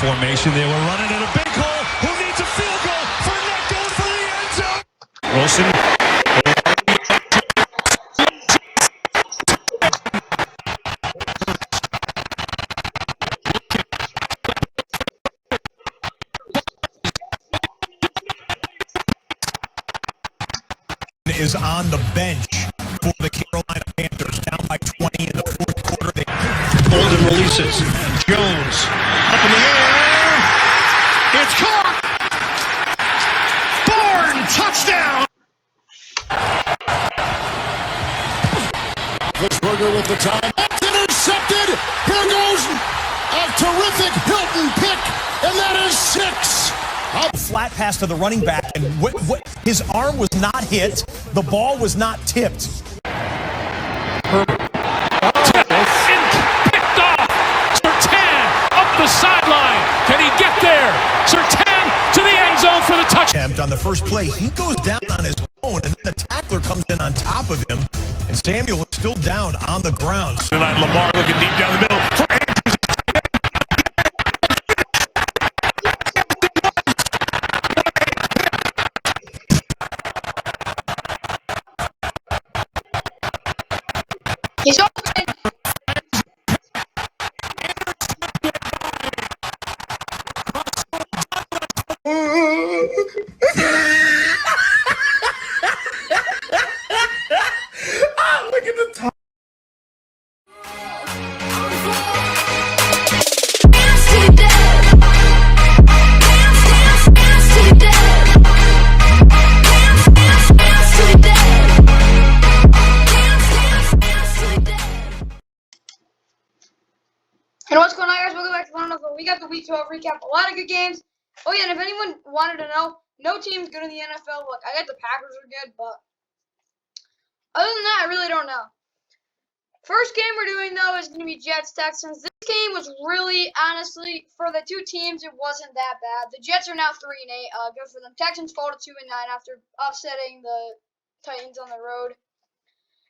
formation. They were running in a big hole. Who needs a field goal? Fournette going for the end zone. Wilson. Is on the bench for the Carolina Panthers, down by 20 in the fourth quarter. Golden releases. Jones up in the air. It's caught. Bourne, touchdown. Roethlisberger with the time. That's intercepted. Here goes a terrific Hilton pick, and that is 6. A flat pass to the running back, and his arm was not hit. The ball was not tipped. Herbert. And picked off. Surtain up the sideline. Can he get there? Surtain to the end zone for the touchdown. On the first play, he goes down on his own, and then the tackler comes in on top of him, and Samuel is still down on the ground. Tonight, Lamar looking deep down the middle. He's open. Look at the top. And what's going on, guys? Welcome back to Fun Enough. We got the Week 12 recap. A lot of good games. Oh, yeah, and if anyone wanted to know, no team's good in the NFL. Look, I got the Packers are good, but other than that, I really don't know. First game we're doing, though, is going to be Jets-Texans. This game was really, honestly, for the two teams, it wasn't that bad. The Jets are now 3-8. Good for them. Texans fall to 2-9 after offsetting the Titans on the road.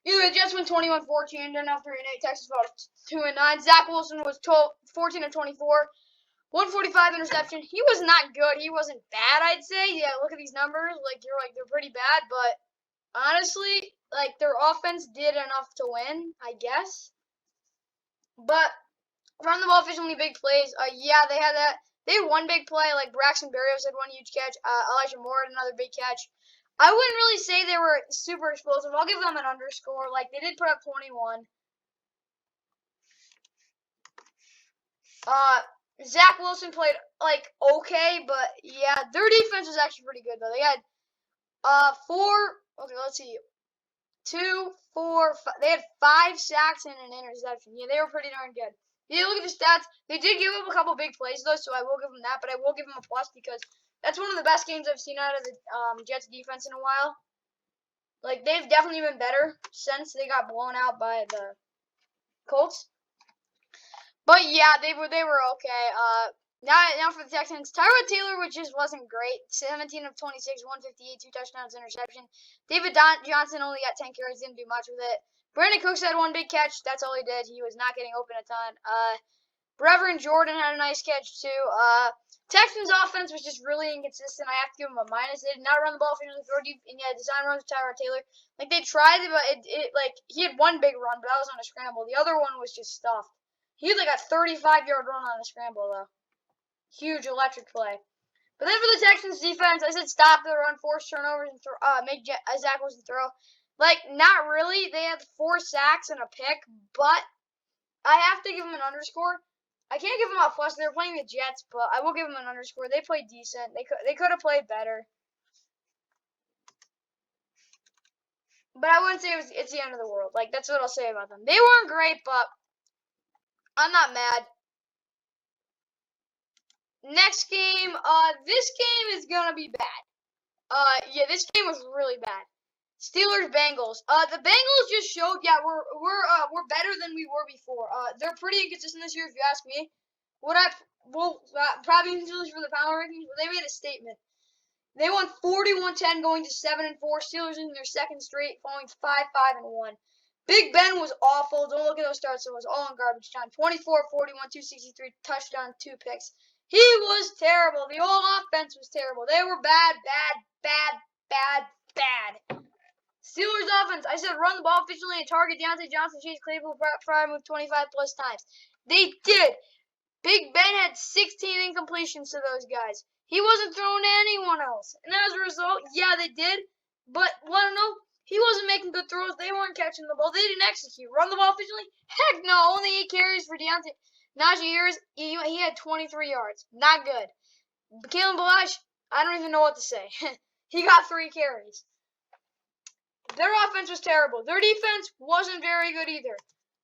Either the Jets win 21-14, they're now 3-8. Texans fall to 2-9. Zach Wilson was 14-24, 145 interception. He was not good. He wasn't bad, I'd say. Yeah, look at these numbers. They're pretty bad, but honestly, their offense did enough to win, I guess. But run the ball efficiently, big plays. Yeah, they had that. They had one big play. Braxton Berrios had one huge catch. Elijah Moore had another big catch. I wouldn't really say they were super explosive. I'll give them an underscore. They did put up 21. Zach Wilson played, okay, but, yeah, their defense was actually pretty good, though. They had, 5, they had 5 sacks and an interception. Yeah, they were pretty darn good. Yeah, look at the stats. They did give up a couple big plays, though, so I will give them that, but I will give them a plus because that's one of the best games I've seen out of the Jets defense in a while. They've definitely been better since they got blown out by the Colts. But yeah, they were okay. Now for the Texans, Tyrod Taylor, which just wasn't great. 17 of 26, 158, 2 touchdowns, interception. David Johnson only got 10 carries, didn't do much with it. Brandon Cooks had one big catch. That's all he did. He was not getting open a ton. Reverend Jordan had a nice catch too. Texans offense was just really inconsistent. I have to give them a minus. They did not run the ball efficiently, throw deep, and yeah, design runs with Tyrod Taylor. They tried it, but he had one big run, but that was on a scramble. The other one was just stuffed. He had a 35-yard run on a scramble though. Huge electric play. But then for the Texans defense, I said stop the run, force turnovers, and make Zach Wilson throw. Not really. They had 4 sacks and a pick, but I have to give them an underscore. I can't give them a plus. They were playing the Jets, but I will give them an underscore. They played decent. They could have played better. But I wouldn't say it's the end of the world. That's what I'll say about them. They weren't great, but I'm not mad. Next game, this game is gonna be bad. Yeah, this game was really bad. Steelers-Bengals. The Bengals just showed, yeah, we're better than we were before. They're pretty inconsistent this year, if you ask me. Probably for the power rankings, but they made a statement. They won 41-10, going to 7-4. Steelers in their second straight, falling 5-5-1. Big Ben was awful. Don't look at those starts. It was all in garbage time. 24-41, 263, touchdown, 2 picks. He was terrible. The whole offense was terrible. They were bad. Steelers offense, I said run the ball efficiently and target Deontay Johnson, Chase Claypool, Fryer move 25 plus times. They did. Big Ben had 16 incompletions to those guys. He wasn't throwing to anyone else. And as a result, yeah, they did. But, want to know? He wasn't making good throws. They weren't catching the ball. They didn't execute. Run the ball efficiently? Heck no. Only 8 carries for Deontay. Najee Harris, he had 23 yards. Not good. Kalen Balash, I don't even know what to say. He got 3 carries. Their offense was terrible. Their defense wasn't very good either.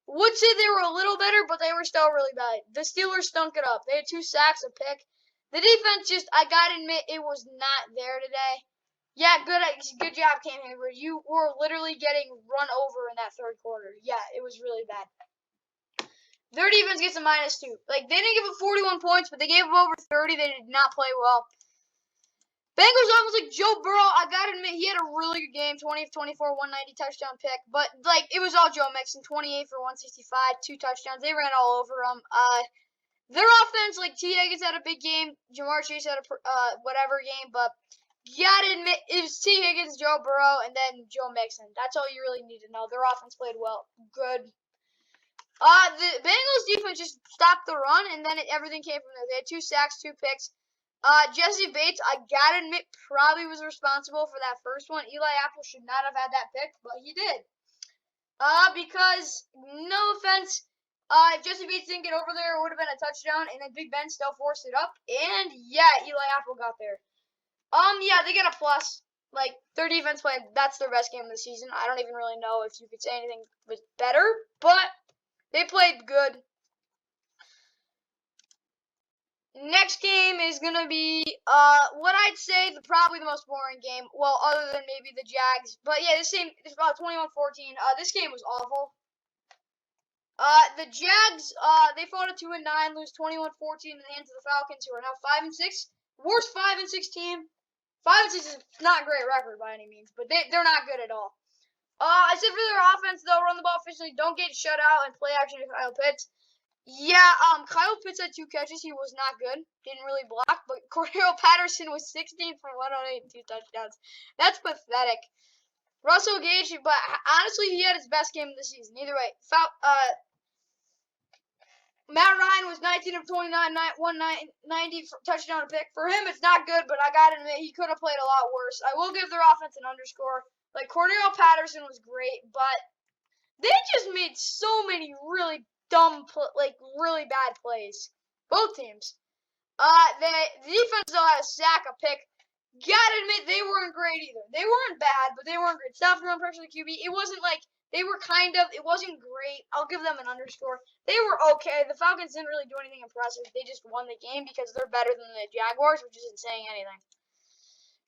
Would say they were a little better, but they were still really bad. The Steelers stunk it up. They had 2 sacks, a pick. The defense just, I gotta admit, it was not there today. Yeah, good job, Cam Hayward. You were literally getting run over in that 3rd quarter. Yeah, it was really bad. Their defense gets a -2. Like, they didn't give up 41 points, but they gave up over 30. They did not play well. Bengals almost like Joe Burrow. I gotta admit, he had a really good game. 20 of 24, 190 touchdown pick. But, like, it was all Joe Mixon. 28 for 165, 2 touchdowns. They ran all over him. Their offense, like, T. Higgins had a big game. Jamar Chase had a whatever game. But you gotta admit, it was T. Higgins, Joe Burrow, and then Joe Mixon. That's all you really need to know. Their offense played well. Good. The Bengals defense just stopped the run, and then everything came from there. They had 2 sacks, 2 picks. Jesse Bates, I gotta admit, probably was responsible for that first one. Eli Apple should not have had that pick, but he did. Because, no offense, if Jesse Bates didn't get over there, it would have been a touchdown, and then Big Ben still forced it up. And, yeah, Eli Apple got there. Yeah, they get a plus. Like, their defense played, that's their best game of the season. I don't even really know if you could say anything was better, but they played good. Next game is going to be, what I'd say probably the most boring game. Well, other than maybe the Jags. But, yeah, this game is about 21-14. This game was awful. The Jags, they fought a 2-9, lose 21-14 in the hands of the Falcons, who are now 5-6. Worst 5-6 team. 5-6 is not a great record by any means, but they're not good at all. I said for their offense, though, run the ball efficiently, don't get shut out, and play action to Kyle Pitts. Yeah, Kyle Pitts had 2 catches. He was not good. Didn't really block, but Cordero Patterson was 16 for 108 and 2 touchdowns. That's pathetic. Russell Gage, but honestly, he had his best game of the season. Either way, Matt Ryan was 19 of 29, 190 touchdown pick. For him, it's not good, but I gotta admit, he could have played a lot worse. I will give their offense an underscore. Like, Cordero Patterson was great, but they just made so many really dumb, really bad plays. Both teams. The defense, though, had a sack, a pick. Gotta admit, they weren't great either. They weren't bad, but they weren't great. Stopped run pressure the QB. It wasn't like, they were it wasn't great. I'll give them an underscore. They were okay. The Falcons didn't really do anything impressive. They just won the game because they're better than the Jaguars, which isn't saying anything.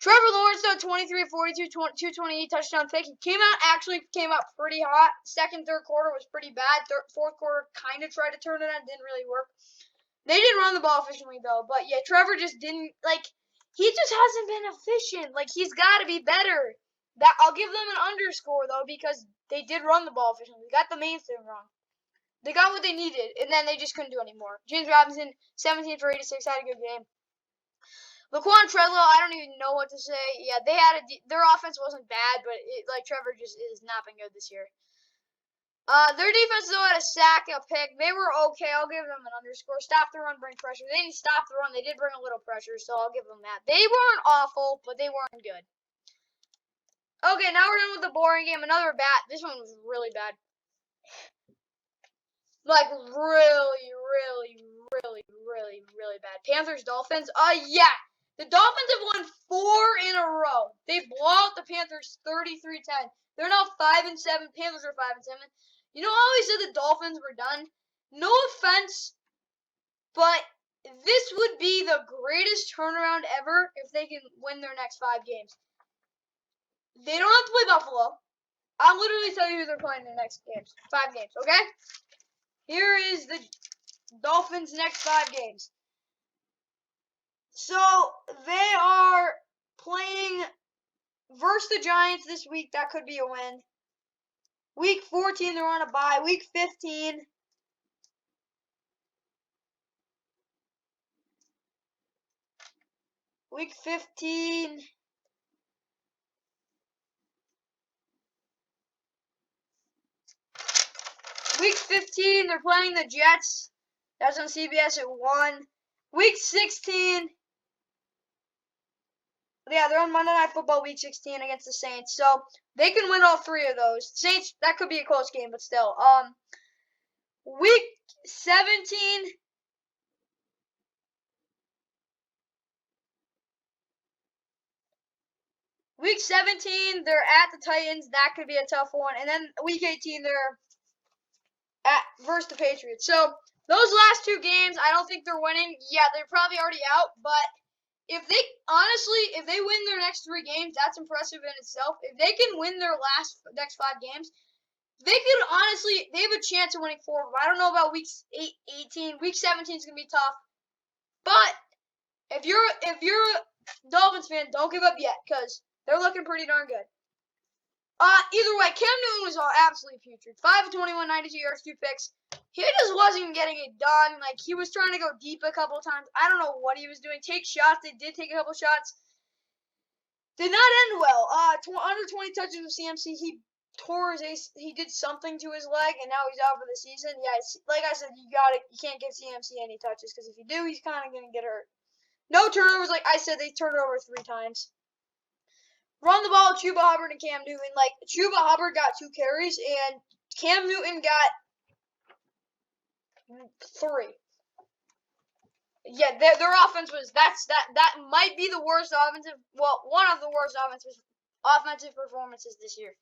Trevor Lawrence, though, 23 of 42, 228 touchdown pick. He came out pretty hot. 2nd, 3rd quarter was pretty bad. 4th quarter kind of tried to turn it on. Didn't really work. They did run the ball efficiently, though. But, yeah, Trevor just didn't, he just hasn't been efficient. He's got to be better. I'll give them an underscore, though, because they did run the ball efficiently. They got the main thing wrong. They got what they needed, and then they just couldn't do anymore. James Robinson, 17 for 86, had a good game. Laquan Treadwell, I don't even know what to say. Yeah, their offense wasn't bad, but Trevor just has not been good this year. Their defense, though, had a sack, a pick. They were okay. I'll give them an underscore. Stop the run, bring pressure. They didn't stop the run. They did bring a little pressure, so I'll give them that. They weren't awful, but they weren't good. Okay, now we're done with the boring game. Another bad. This one was really bad. Really bad. Panthers Dolphins. Yeah. The Dolphins have won 4 in a row. They blow out the Panthers 33-10. They're now 5-7. Panthers are 5-7. You know how I said the Dolphins were done? No offense, but this would be the greatest turnaround ever if they can win their next 5 games. They don't have to play Buffalo. I'll literally tell you who they're playing in the next games. 5 games, okay? Here is the Dolphins' next 5 games. So, they are playing versus the Giants this week. That could be a win. Week 14, they're on a bye. Week 15. Week 15. Week 15, they're playing the Jets. That's on CBS at 1. Week 16. Yeah, they're on Monday Night Football Week 16 against the Saints. So they can win all 3 of those. Saints, that could be a close game, but still. Week 17. Week 17, they're at the Titans. That could be a tough one. And then week 18, they're at versus the Patriots. So those last 2 games, I don't think they're winning. Yeah, they're probably already out. But if they win their next 3 games, that's impressive in itself. If they can win their next 5 games, they have a chance of winning 4. But I don't know about week 18. Week 17 is gonna be tough. But if you're a Dolphins fan, don't give up yet, because they're looking pretty darn good. Either way, Cam Newton was absolutely putrid. 5 of 21, 92 yards, 2 picks. He just wasn't getting it done. Like, he was trying to go deep a couple of times. I don't know what he was doing. Take shots. They did take a couple shots. Did not end well. Under 20 touches with CMC. He tore he did something to his leg, and now he's out for the season. Yeah, like I said, you can't give CMC any touches, because if you do, he's kind of going to get hurt. No turnovers, like I said, they turned it over 3 times. Run the ball, Chuba Hubbard and Cam Newton. Like, Chuba Hubbard got 2 carries, and Cam Newton got 3. Yeah, their offense was that might be the worst one of the worst offensive performances this year.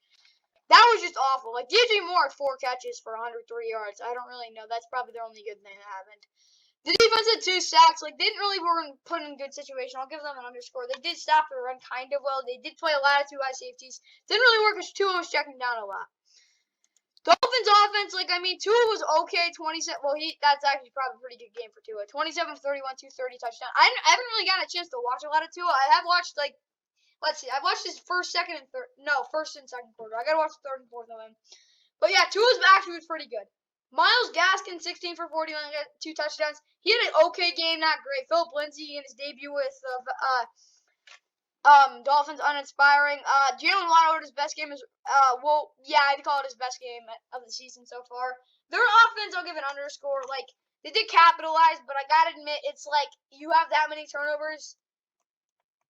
That was just awful. Like, DJ Moore had 4 catches for 103 yards. I don't really know. That's probably their only good thing that happened. The defense had 2 sacks. Like, they didn't really were put in good situation. I'll give them an underscore. They did stop the run kind of well. They did play a lot of 2 high safeties. Didn't really work because Tua was checking down a lot. Dolphins offense, Tua was okay. 27. Well, that's actually probably a pretty good game for Tua. 27 of 31, 230 touchdown. I haven't really gotten a chance to watch a lot of Tua. I have watched let's see. I've watched his first and second quarter. I gotta watch the 3rd and 4th of him. But yeah, Tua's actually was pretty good. Myles Gaskin, 16 for 41, 2 touchdowns. He had an okay game, not great. Philip Lindsay in his debut with Dolphins, uninspiring. Jalen Waddle, his best game is, I'd call it his best game of the season so far. Their offense, I'll give an underscore. Like, they did capitalize, but I gotta admit, it's like, you have that many turnovers.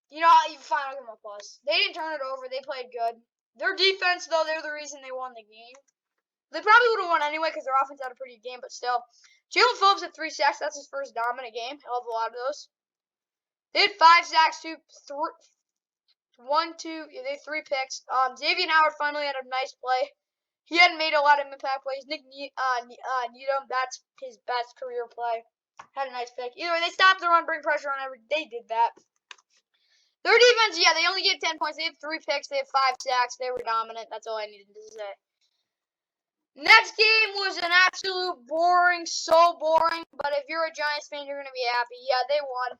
You know, fine, I'll give them a plus. They didn't turn it over. They played good. Their defense, though, they're the reason they won the game. They probably would have won anyway because their offense had a pretty good game, but still. Jalen Phillips had 3 sacks. That's his first dominant game. I love a lot of those. They had 5 sacks, 2, 3, 1, 2. Yeah, they had 3 picks. Xavier Howard finally had a nice play. He hadn't made a lot of impact plays. Nick Needham, that's his best career play. Had a nice pick. Either way, they stopped the run, bring pressure on every. They did that. Their defense, yeah, they only gave 10 points. They had 3 picks. They had 5 sacks. They were dominant. That's all I needed to say. Next game was an absolute so boring. But if you're a Giants fan, you're going to be happy. Yeah, they won.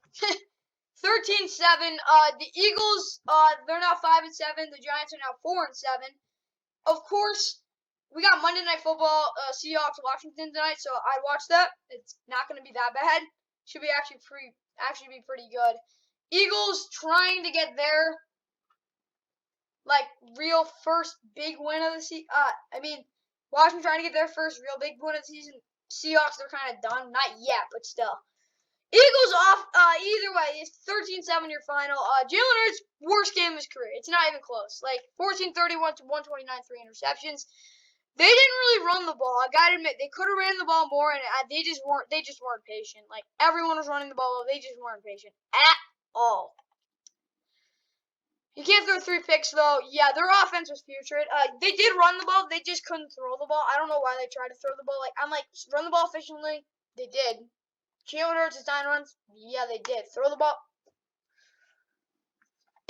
13-7. The Eagles, they're now 5-7. The Giants are now 4-7. Of course, we got Monday Night Football, Seahawks, Washington tonight. So I watched that. It's not going to be that bad. Should be actually be pretty good. Eagles trying to get their real first big win of the season. Washington trying to get their first real big win of the season. Seahawks, they're kind of done. Not yet, but still. Eagles off. Either way, it's 13-7 your final. Jalen Hurts' worst game of his career. It's not even close. 14-31 to 129, 3 interceptions. They didn't really run the ball. I gotta admit, they could have ran the ball more, and they just weren't patient. Everyone was running the ball, they just weren't patient at all. You can't throw 3 picks, though. Yeah, their offense was putrid. They did run the ball. They just couldn't throw the ball. I don't know why they tried to throw the ball. Run the ball efficiently. They did. Jalen Hurts' 9 runs. Yeah, they did. Throw the ball.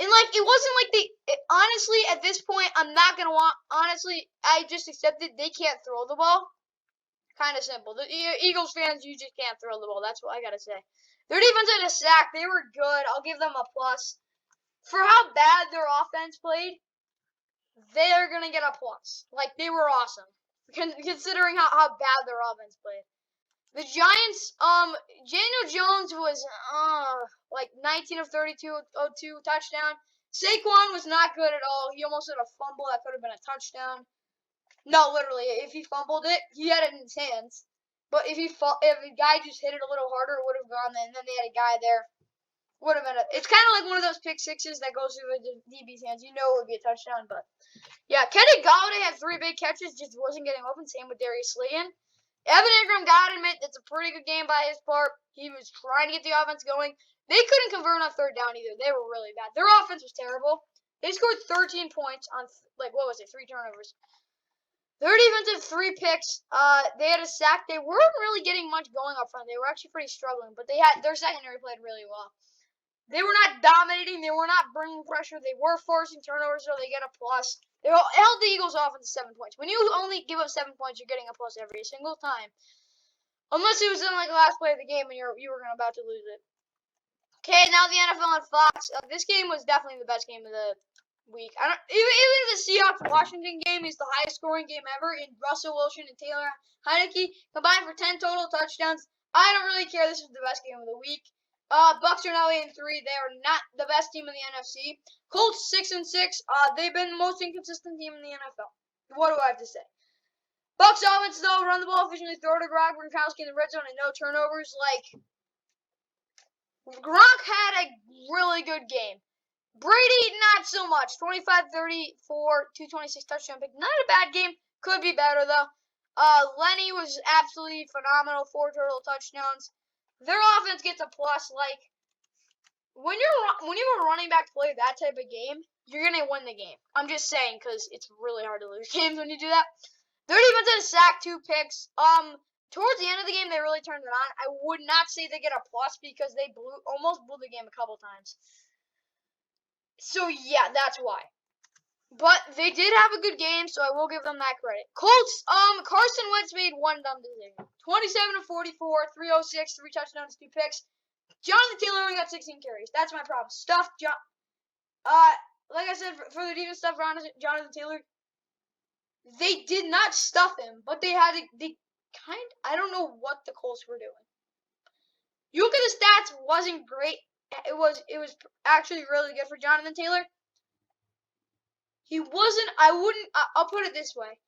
And, it wasn't honestly, at this point, I'm not going to honestly, I just accepted they can't throw the ball. Kind of simple. The Eagles fans, you just can't throw the ball. That's what I got to say. Their defense had a sack. They were good. I'll give them a plus. For how bad their offense played, they're going to get a plus. They were awesome. Considering how bad their offense played. The Giants, Daniel Jones was like 19 of 32, 02 touchdown. Saquon was not good at all. He almost had a fumble that could have been a touchdown. No, literally, if he fumbled it, he had it in his hands. But if the guy just hit it a little harder, it would have gone. And then they had a guy there. Would have been it's kind of like one of those pick sixes that goes through the DB's hands. You know it would be a touchdown, but yeah, Kenny Galladay had 3 big catches, just wasn't getting open. Same with Darius Slayton. Evan Ingram, gotta admit, that's a pretty good game by his part. He was trying to get the offense going. They couldn't convert on 3rd down either. They were really bad. Their offense was terrible. They scored 13 points on 3 turnovers. Their defense had 3 picks. They had a sack. They weren't really getting much going up front. They were actually pretty struggling, but their secondary played really well. They were not dominating. They were not bringing pressure. They were forcing turnovers, so they get a plus. They held the Eagles' offense to 7 points. When you only give up 7 points, you're getting a plus every single time. Unless it was in like the last play of the game and you were about to lose it. Okay, now the NFL on Fox. This game was definitely the best game of the week. Even the Seahawks-Washington game is the highest scoring game ever. In Russell Wilson and Taylor Heineke combined for 10 total touchdowns. I don't really care. This was the best game of the week. Bucs are now 8-3. They are not the best team in the NFC. Colts 6-6. They've been the most inconsistent team in the NFL. What do I have to say? Bucs offense though, run the ball efficiently, throw to Gronk, Gronkowski in the red zone, and no turnovers. Like Gronk had a really good game. Brady not so much. 25-34, 226 touchdown pick. Not a bad game. Could be better though. Lenny was absolutely phenomenal. 4 total touchdowns. Their offense gets a plus. Like when you were running back play that type of game, you're gonna win the game. I'm just saying because it's really hard to lose games when you do that. Their defense had a sack, 2 picks. Towards the end of the game, they really turned it on. I would not say they get a plus because they almost blew the game a couple times. So yeah, that's why. But they did have a good game, so I will give them that credit. Colts, Carson Wentz made 1 dumb decision. 27-44, 306, 3 touchdowns, 2 picks. Jonathan Taylor only got 16 carries. That's my problem. Like I said, for the defense stuff around Jonathan Taylor, they did not stuff him, but I don't know what the Colts were doing. You look at the stats, wasn't great. It was actually really good for Jonathan Taylor. I'll put it this way.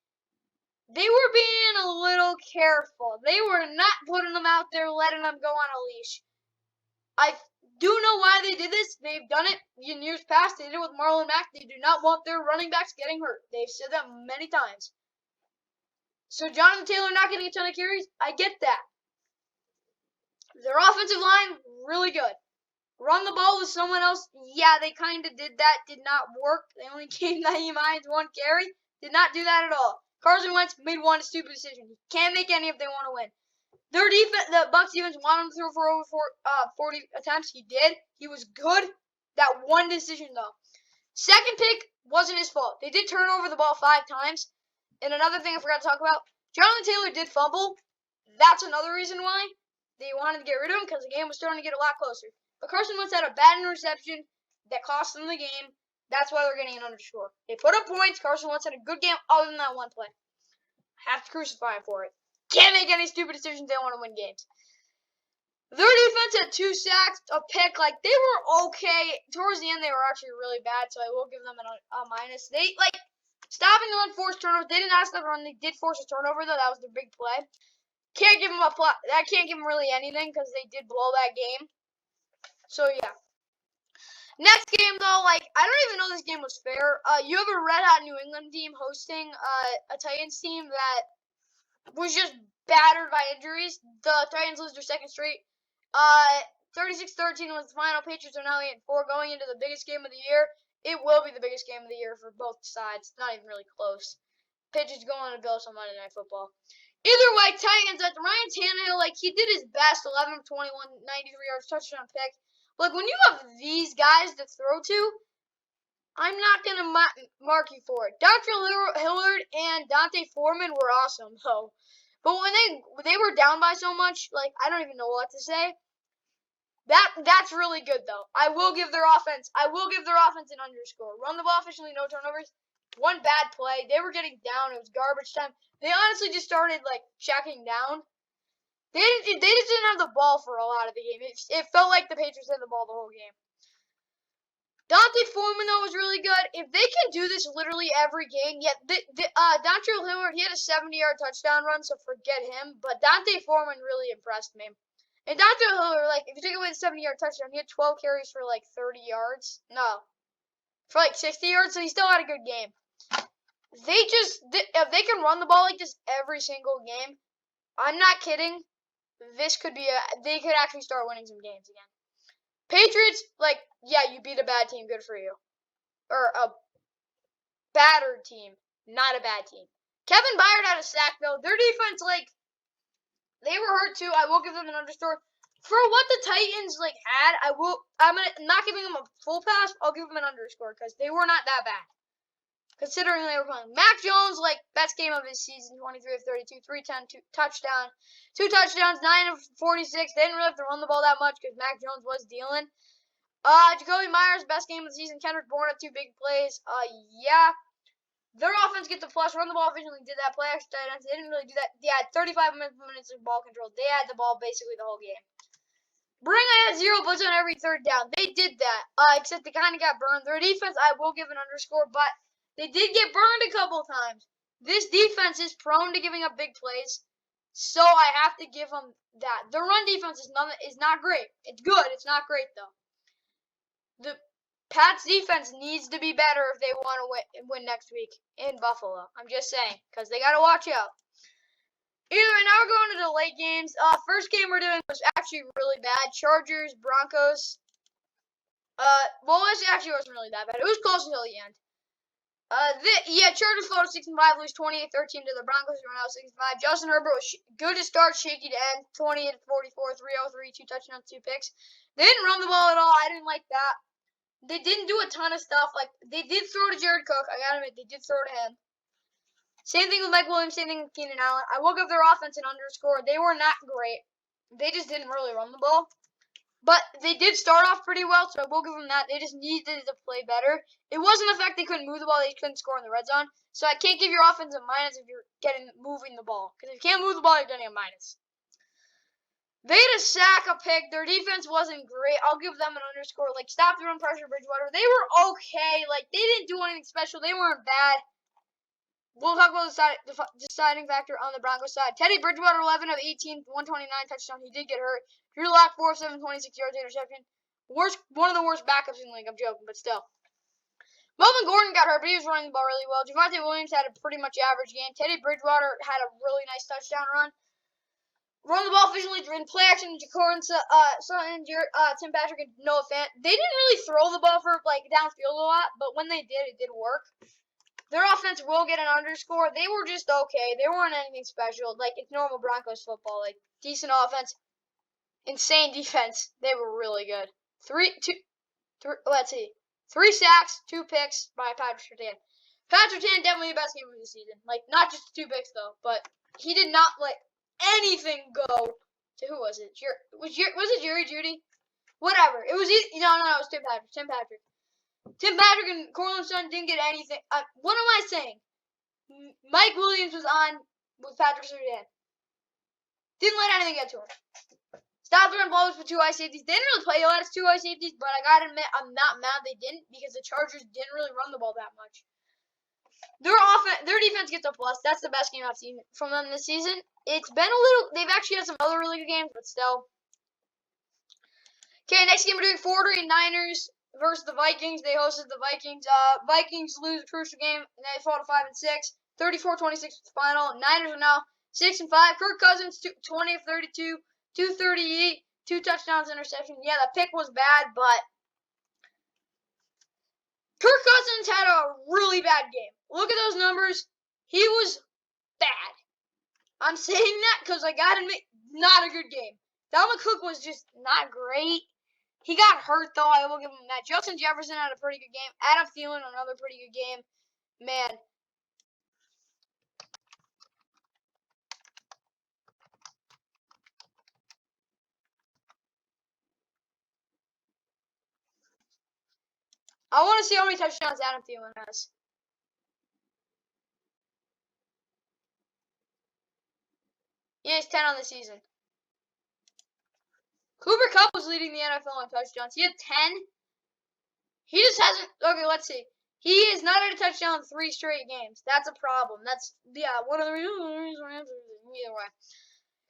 They were being a little careful. They were not putting them out there, letting them go on a leash. I do know why they did this. They've done it in years past. They did it with Marlon Mack. They do not want their running backs getting hurt. They've said that many times. So Jonathan Taylor not getting a ton of carries, I get that. Their offensive line, really good. Run the ball with someone else, yeah, they kind of did that. Did not work. They only gave Nyheim Hines 1 carry. Did not do that at all. Carson Wentz made 1 stupid decision. He can't make any if they want to win. Their defense, the Bucs defense wanted him to throw for over 40 attempts. He did. He was good. That 1 decision, though. Second pick wasn't his fault. They did turn over the ball 5 times. And another thing I forgot to talk about, Jonathan Taylor did fumble. That's another reason why they wanted to get rid of him, because the game was starting to get a lot closer. But Carson Wentz had a bad interception that cost them the game. That's why they're getting an underscore. They put up points. Carson Wentz had a good game other than that 1 play. I have to crucify him for it. Can't make any stupid decisions. They want to win games. Their defense had 2 sacks, a pick. Like, they were okay. Towards the end, they were actually really bad, so I will give them a minus. They, stopping the unforced turnovers. They did not stop the run. They did force a turnover, though. That was their big play. Can't give them a plus. That can't give them really anything because they did blow that game. So, yeah. Next game, though, I don't even know this game was fair. You have a red-hot New England team hosting a Titans team that was just battered by injuries. The Titans lose their 2nd straight. 36-13 was the final. Patriots are now 8-4 going into the biggest game of the year. It will be the biggest game of the year for both sides. It's not even really close. Patriots going to Bills on Monday Night Football. Either way, Titans, Ryan Tannehill, he did his best. 11 of 21, 93 yards, touchdown pick. When you have these guys to throw to, I'm not going to mark you for it. Dr. Hillard and Dante Foreman were awesome, though. But when they were down by so much, I don't even know what to say. That's really good, though. I will give their offense an underscore. Run the ball efficiently, no turnovers. 1 bad play. They were getting down. It was garbage time. They honestly just started, checking down. They just didn't have the ball for a lot of the game. It felt like the Patriots had the ball the whole game. Dante Foreman, though, was really good. If they can do this literally every game, Dontrell Hilliard, he had a 70-yard touchdown run, so forget him. But Dante Foreman really impressed me. And Dontrell Hilliard, like, if you take away the 70-yard touchdown, he had 12 carries for, like, 30 yards. No. For, like, 60 yards, so he still had a good game. If they can run the ball like this every single game, I'm not kidding. They could actually start winning some games again. Patriots, like, yeah, you beat a bad team, good for you. Or a battered team, not a bad team. Kevin Byard had a sack, though. Their defense, like, they were hurt too. I will give them an underscore. For what the Titans, like, had, I'm not giving them a full pass. I'll give them an underscore because they were not that bad. Considering they were playing. Mac Jones, like, best game of his season, 23 of 32, 310, 2 touchdowns, 9 of 46. They didn't really have to run the ball that much because Mac Jones was dealing. Jacoby Myers, best game of the season. Kendrick Bourne had 2 big plays. Yeah. Their offense gets the plus. Run the ball efficiently. Did that. Play extra tight ends. They didn't really do that. They had 35 minutes of ball control. They had the ball basically the whole game. Had 0 blitz on every third down. They did that. Except they kind of got burned. Their defense, I will give an underscore, but they did get burned a couple times. This defense is prone to giving up big plays, so I have to give them that. Their run defense is not great. It's good. It's not great, though. The Pats' defense needs to be better if they want to win next week in Buffalo. I'm just saying, because they got to watch out. Anyway, now we're going to the late games. First game we're doing was actually really bad. Chargers, Broncos. It actually wasn't really that bad. It was close until the end. Chargers fall to 6-5, lose 28-13 to the Broncos, who are now 6-5. Justin Herbert was good to start, shaky to end. 28-44, 303, 2 touchdowns, 2 picks. They didn't run the ball at all. I didn't like that. They didn't do a ton of stuff. Like, they did throw to Jared Cook. I gotta admit, they did throw to him. Same thing with Mike Williams, same thing with Keenan Allen. I will give their offense an underscore. They were not great. They just didn't really run the ball. But they did start off pretty well, so I will give them that. They just needed to play better. It wasn't the fact they couldn't move the ball, they couldn't score in the red zone. So I can't give your offense a minus if you're moving the ball. Because if you can't move the ball, you're getting a minus. They had a sack, a pick. Their defense wasn't great. I'll give them an underscore. Like, stop the run pressure, Bridgewater. They were okay. Like, they didn't do anything special. They weren't bad. We'll talk about the deciding factor on the Broncos side. Teddy Bridgewater, 11 of 18, 129 touchdown. He did get hurt. Drew Lock, 4 of 7, 26 yards, interception. One of the worst backups in the league. I'm joking, but still. Melvin Gordon got hurt, but he was running the ball really well. Javonte Williams had a pretty much average game. Teddy Bridgewater had a really nice touchdown run. Run the ball efficiently in play action. Jacorin Sutton, Tim Patrick, and Noah Fant. They didn't really throw the ball for like downfield a lot, but when they did, it did work. Their offense will get an underscore. They were just okay. They weren't anything special. Like, it's normal Broncos football. Like, decent offense, insane defense. They were really good. 3 sacks, 2 picks by Patrick Surtain. Patrick Surtain definitely the best game of the season. Like, not just 2 picks though, but he did not let anything go to who was it? Was it Jerry Jeudy? Whatever. It was it was Tim Patrick. Tim Patrick and Cortland Sutton didn't get anything. What am I saying? Mike Williams was on with Patrick Surtain. Didn't let anything get to him. Stopped throwing balls for 2 high safeties. They didn't really play a lot of 2 high safeties, but I gotta admit, I'm not mad they didn't because the Chargers didn't really run the ball that much. Their defense gets a plus. That's the best game I've seen from them this season. It's been they've actually had some other really good games, but still. Okay, next game we're doing 49ers versus the Vikings. They hosted the Vikings. Vikings lose a crucial game, and they fall to 5-6. 34-26 final. Niners are now 6-5. Kirk Cousins 20 of 32, 238, 2 touchdowns, interception. Yeah, the pick was bad, but Kirk Cousins had a really bad game. Look at those numbers. He was bad. I'm saying that because I gotta admit, not a good game. Dalvin Cook was just not great. He got hurt, though. I will give him that. Justin Jefferson had a pretty good game. Adam Thielen, another pretty good game. Man. I want to see how many touchdowns Adam Thielen has. He has 10 on the season. Cooper Kupp was leading the NFL in touchdowns. He had 10. He just hasn't. Okay, let's see. He is not at a touchdown in 3 straight games. That's a problem. That's, one of the reasons. Either way.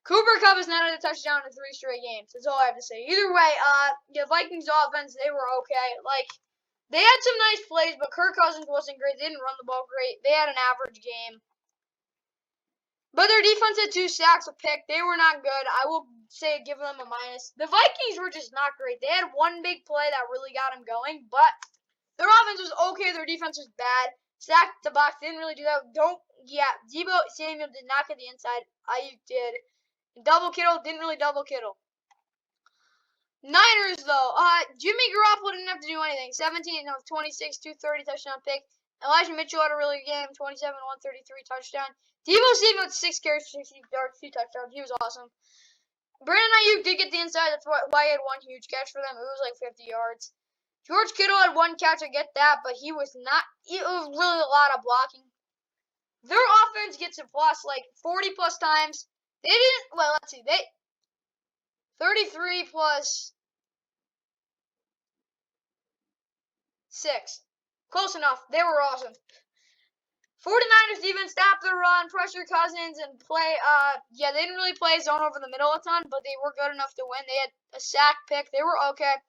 Cooper Kupp is not at a touchdown in 3 straight games. That's all I have to say. Either way, the Vikings offense, they were okay. Like, they had some nice plays, but Kirk Cousins wasn't great. They didn't run the ball great. They had an average game. But their defense had 2 sacks, a pick. They were not good. I will say give them a minus. The Vikings were just not great. They had one big play that really got them going, but their offense was okay. Their defense was bad. Sacked the box. Didn't really do that. Deebo Samuel did not get the inside. Ayuk did. Double Kittle didn't really double Kittle. Niners, though. Jimmy Garoppolo didn't have to do anything. 26, 230 touchdown pick. Elijah Mitchell had a really good game. 27, 133 touchdown. Deebo Samuel had 6 carries for 60 yards, 2 touchdowns. He was awesome. Brandon Ayuk did get the inside. That's why he had 1 huge catch for them. It was like 50 yards. George Kittle had 1 catch. I get that, but he was not. It was really a lot of blocking. Their offense gets a plus like 40 plus times. They didn't. Well, let's see. 33 plus 6. Close enough. They were awesome. 49ers defense stopped the run, pressure Cousins, and play. They didn't really play zone over the middle a ton, but they were good enough to win. They had a sack pick. They were okay.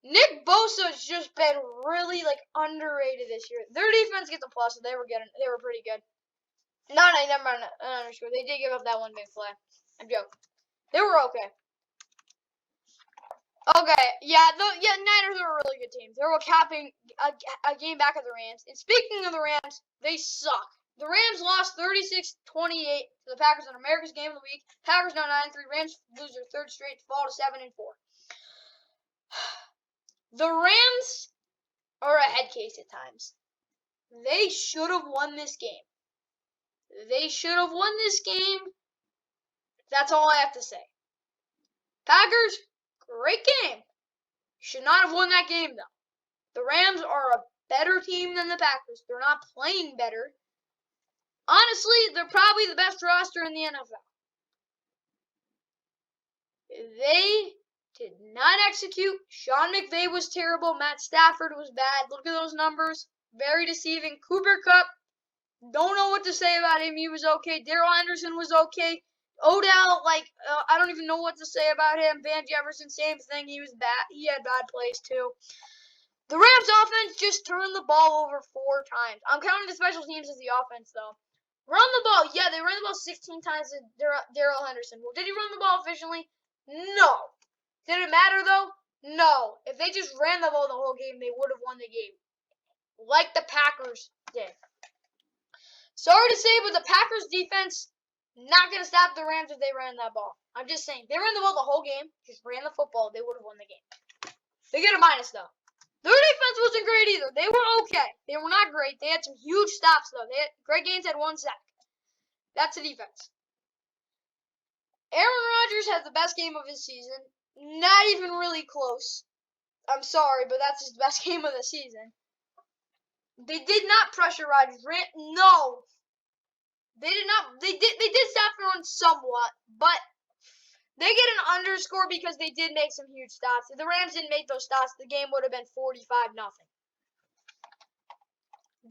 Nick Bosa's just been really underrated this year. Their defense gets a plus, so they were pretty good. No, never mind. I'm sure they did give up that 1 big play. I'm joking. They were okay. Okay, Niners are a really good team. They were capping a game back at the Rams. And speaking of the Rams, they suck. The Rams lost 36-28 to the Packers in America's Game of the Week. Packers now 9-3. Rams lose their 3rd straight to fall to 7-4. The Rams are a head case at times. They should have won this game. That's all I have to say. Packers, great game. Should not have won that game, though. The Rams are a better team than the Packers. They're not playing better. Honestly, they're probably the best roster in the NFL. They did not execute. Sean McVay was terrible. Matt Stafford was bad. Look at those numbers. Very deceiving. Cooper Kupp, don't know what to say about him. He was okay. Darrell Henderson was okay. Odell, I don't even know what to say about him. Van Jefferson, same thing. He was bad. He had bad plays, too. The Rams offense just turned the ball over 4 times. I'm counting the special teams as the offense, though. Run the ball. Yeah, they ran the ball 16 times to Darrell Henderson. Well, did he run the ball efficiently? No. Did it matter, though? No. If they just ran the ball the whole game, they would have won the game. Like the Packers did. Sorry to say, but the Packers defense not going to stop the Rams if they ran that ball. I'm just saying. They ran the ball the whole game. Just ran the football. They would have won the game. They get a minus, though. Their defense wasn't great either. They were okay. They were not great. They had some huge stops, though. Greg Gaines had 1 sack. That's the defense. Aaron Rodgers had the best game of his season. Not even really close. I'm sorry, but that's his best game of the season. They did not pressure Rodgers. No. They did not. They did stop the run somewhat, but they get an underscore because they did make some huge stops. If the Rams didn't make those stops, the game would have been 45-0.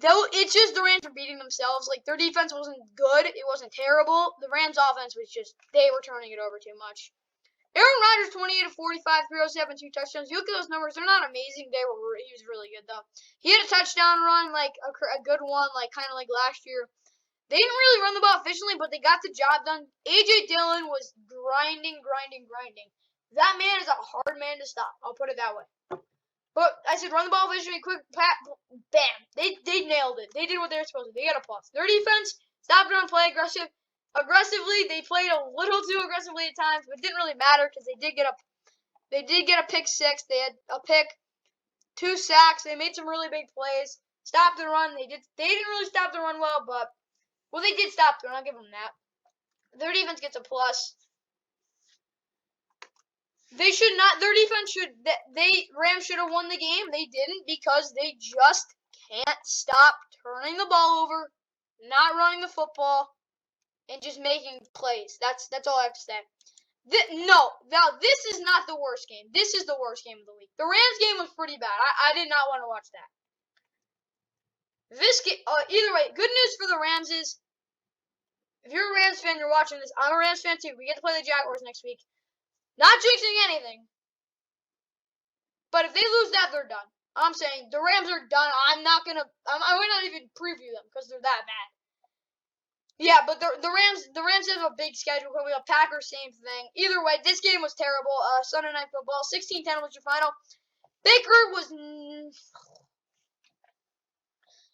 Though it's just the Rams were beating themselves. Their defense wasn't good. It wasn't terrible. The Rams offense was just, they were turning it over too much. Aaron Rodgers, 28 of 45, 307, 2 touchdowns. You look at those numbers; they're not amazing. He was really good though. He had a touchdown run, a good one, kind of like last year. They didn't really run the ball efficiently, but they got the job done. A.J. Dillon was grinding. That man is a hard man to stop. I'll put it that way. But I said run the ball efficiently, quick, bam. They nailed it. They did what they were supposed to. They got a plus. Their defense stopped run, play aggressively. They played a little too aggressively at times, but it didn't really matter because they did get a pick 6. They had a pick, 2 sacks. They made some really big plays. Stopped the run. They didn't really stop the run well, but they did stop the run. I'll give them that. Their defense gets a plus. Their defense Rams should have won the game. They didn't because they just can't stop turning the ball over, not running the football, and just making plays. That's all I have to say. Now this is not the worst game. This is the worst game of the week. The Rams game was pretty bad. I did not want to watch that. This game, either way, good news for the Rams is, if you're a Rams fan, you're watching this. I'm a Rams fan too. We get to play the Jaguars next week. Not jinxing anything, but if they lose that, they're done. I'm saying the Rams are done. I might not even preview them because they're that bad. Yeah, but the Rams have a big schedule. We have Packers, same thing. Either way, this game was terrible. Sunday Night Football, 16-10 was your final. Baker was.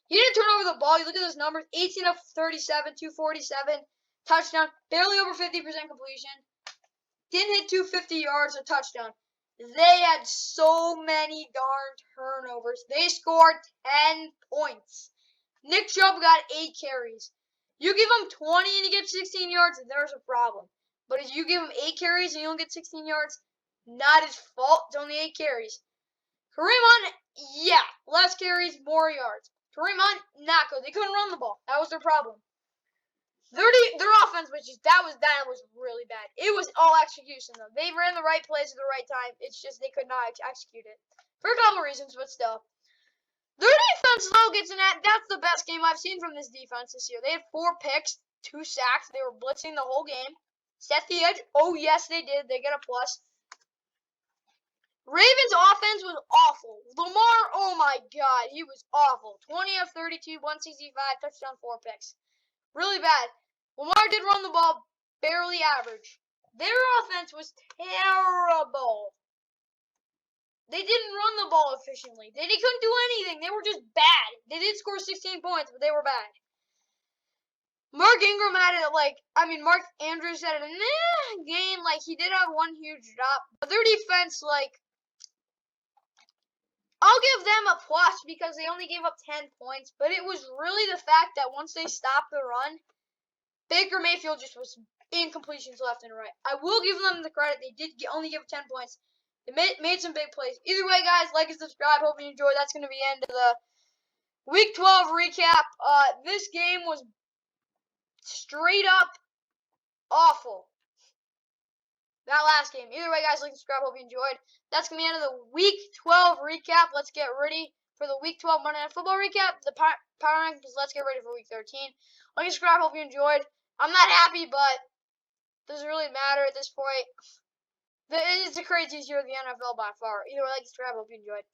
He didn't turn over the ball. You look at those numbers: 18 of 37, 247, touchdown, barely over 50% completion. Didn't hit 250 yards, a touchdown. They had so many darn turnovers. They scored 10 points. Nick Chubb got 8 carries. You give him 20 and he gets 16 yards, there's a problem. But if you give him 8 carries and you don't get 16 yards, not his fault. It's only 8 carries. Kareem Hunt, yeah, less carries, more yards. Kareem Hunt, not good. They couldn't run the ball. That was their problem. Their offense was that was really bad. It was all execution though. They ran the right plays at the right time. It's just they could not execute it for a couple reasons, but still. Their defense though gets in that. That's the best game I've seen from this defense this year. They had 4 picks, 2 sacks. They were blitzing the whole game. Set the edge. Oh yes, they did. They get a plus. Ravens offense was awful. Lamar, oh my God, he was awful. 20 of 32, 165, touchdown, 4 picks. Really bad. Lamar did run the ball, barely average. Their offense was terrible. They didn't run the ball efficiently. They couldn't do anything. They were just bad. They did score 16 points, but they were bad. Mark Andrews had a game. He did have one huge drop. But their defense, I'll give them a plus because they only gave up 10 points. But it was really the fact that once they stopped the run, Baker Mayfield just was incompletions left and right. I will give them the credit. They did only give 10 points. They made some big plays. Either way, guys, like and subscribe. Hope you enjoyed. That's going to be the end of the Week 12 recap. This game was straight up awful. That last game. Either way, guys, like and subscribe. Hope you enjoyed. That's going to be the end of the Week 12 recap. Let's get ready for the Week 12 Monday Night Football recap. The power rankings. Let's get ready for Week 13. Like and subscribe. Hope you enjoyed. I'm not happy, but doesn't really matter at this point. It's the craziest year of the NFL by far. Either way, like and subscribe. Hope you enjoyed.